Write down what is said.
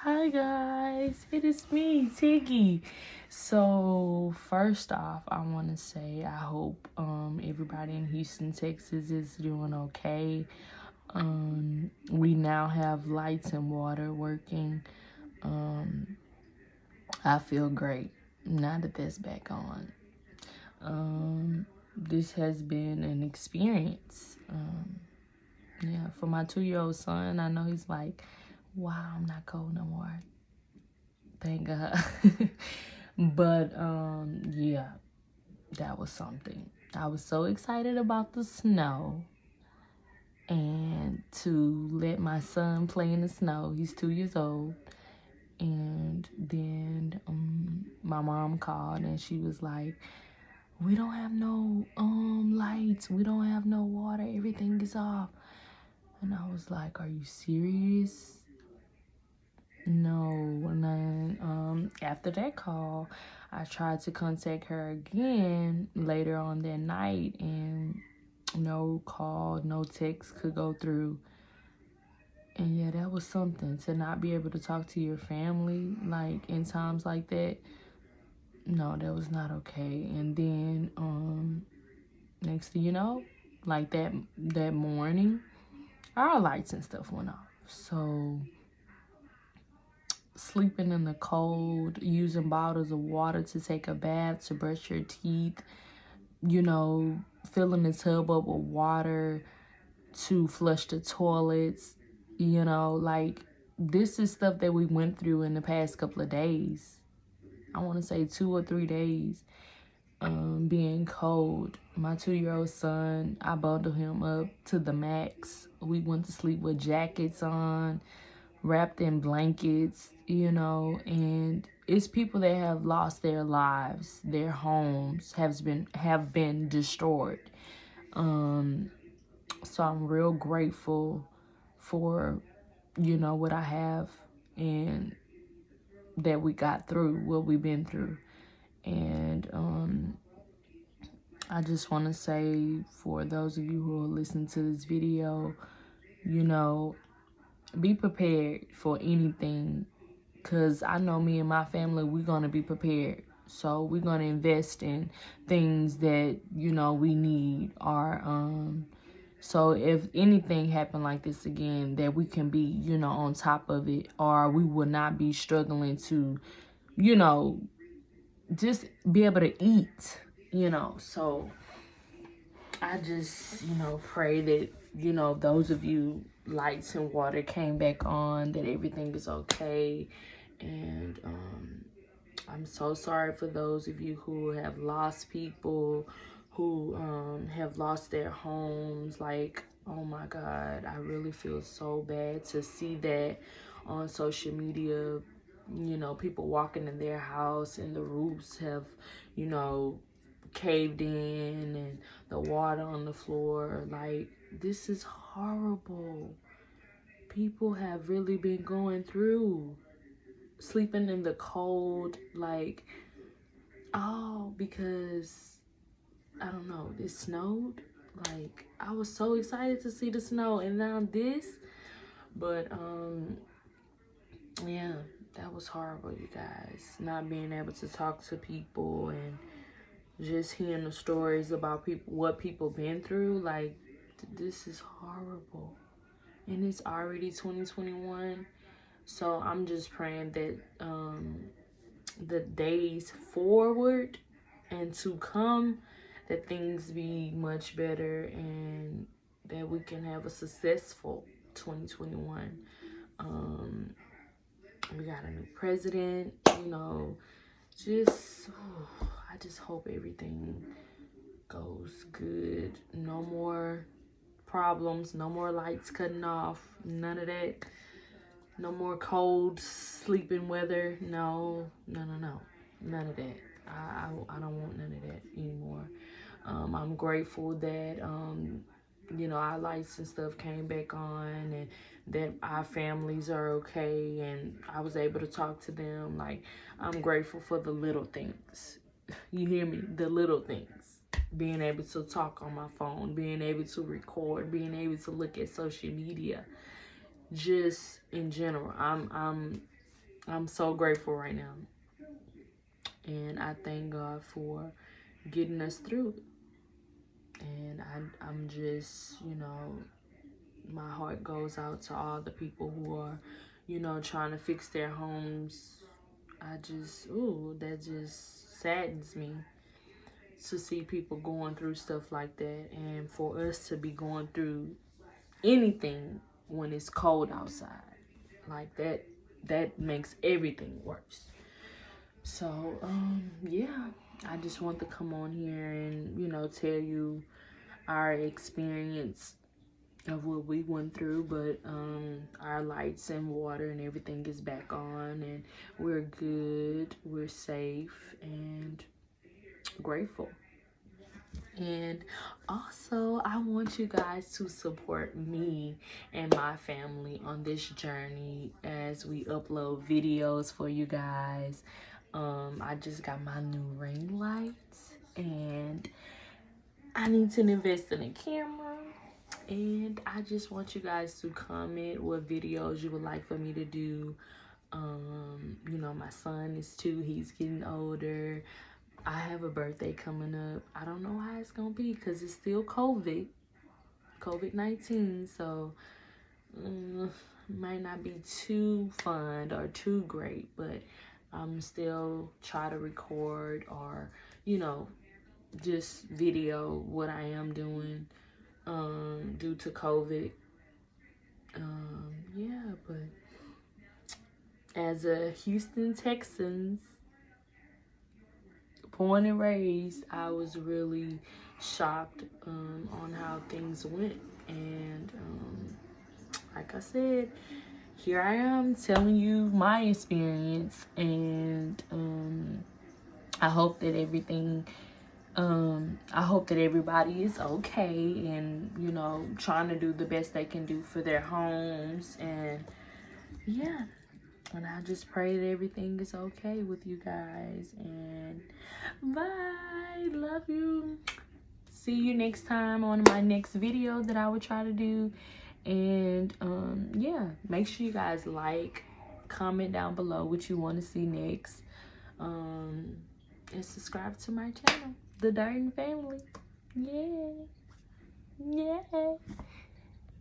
Hi guys, it is me, Tiggy. So first off, I want to say I hope everybody in Houston, Texas is doing okay. We now have lights and water working. I feel great now that that's back on. This has been an experience. Yeah, for my 2-year-old son, I know he's like, wow, I'm not cold no more. Thank God. But yeah, that was something. I was so excited about the snow and to let my son play in the snow. He's 2 years old. And then my mom called and she was like, we don't have no lights, we don't have no water, everything is off. And I was like, are you serious? No. And then after that call, I tried to contact her again later on that night, and no call, no text could go through. And yeah, that was something, to not be able to talk to your family like in times like that. No, that was not okay. And then next thing you know, like that morning, our lights and stuff went off. So sleeping in the cold, using bottles of water to take a bath, to brush your teeth, filling the tub up with water to flush the toilets, like this is stuff that we went through in the past couple of days. I want to say 2 or 3 days. Being cold. My 2-year-old son, I bundled him up to the max. We went to sleep with jackets on, wrapped in blankets, and it's people that have lost their lives, their homes have been destroyed. So I'm real grateful for what I have, and that we got through what we've been through. And I just want to say, for those of you who are listening to this video, be prepared for anything, because I know me and my family, we're going to be prepared. So we're going to invest in things that, we need. So if anything happened like this again, that we can be, on top of it, or we will not be struggling to, just be able to eat, So I just, pray that, those of you, lights and water came back on, that everything is okay. And I'm so sorry for those of you who have lost people, who have lost their homes. Like, oh my God, I really feel so bad to see that on social media. People walking in their house and the roofs have, caved in, and the water on the floor. Like, this is horrible. People have really been going through, sleeping in the cold, like, all because, I don't know, it snowed. Like, I was so excited to see the snow, and now this. But yeah, that was horrible, you guys. Not being able to talk to people, and just hearing the stories about people, what people been through. Like, this is horrible. And it's already 2021. So I'm just praying that the days forward and to come, that things be much better, and that we can have a successful 2021. We got a new president, just I just hope everything goes good. No more problems, no more lights cutting off, none of that. No more cold sleeping weather. No, none of that. I don't want none of that anymore. I'm grateful that our lights and stuff came back on, and that our families are okay, and I was able to talk to them. Like, I'm grateful for the little things. You hear me? The little things. Being able to talk on my phone, being able to record, being able to look at social media, just in general. I'm I'm so grateful right now. And I thank God for getting us through it. And I'm just, you know, my heart goes out to all the people who are, you know, trying to fix their homes. I just, ooh, that just saddens me to see people going through stuff like that, and for us to be going through anything when it's cold outside. Like that makes everything worse. So, yeah, I just want to come on here and, you know, tell you our experience of what we went through, but our lights and water and everything is back on, and we're good, we're safe, and grateful. And also, I want you guys to support me and my family on this journey as we upload videos for you guys. I just got my new ring lights, and I need to invest in a camera. And I just want you guys to comment what videos you would like for me to do. You know, my son is 2, he's getting older. I have a birthday coming up. I don't know how it's gonna be because it's still COVID-19. So might not be too fun or too great, but I'm still try to record or, you know, just video what I am doing due to COVID. Yeah, but as a Houston Texans, born and raised, I was really shocked on how things went. And like I said, here I am telling you my experience. And I hope that I hope that everybody is okay and, you know, trying to do the best they can do for their homes. And yeah, and I just pray that everything is okay with you guys. And bye. Love you. See you next time on my next video that I will try to do. And yeah, make sure you guys like, comment down below what you want to see next. And subscribe to my channel, The Darden Family. Yeah. Yeah.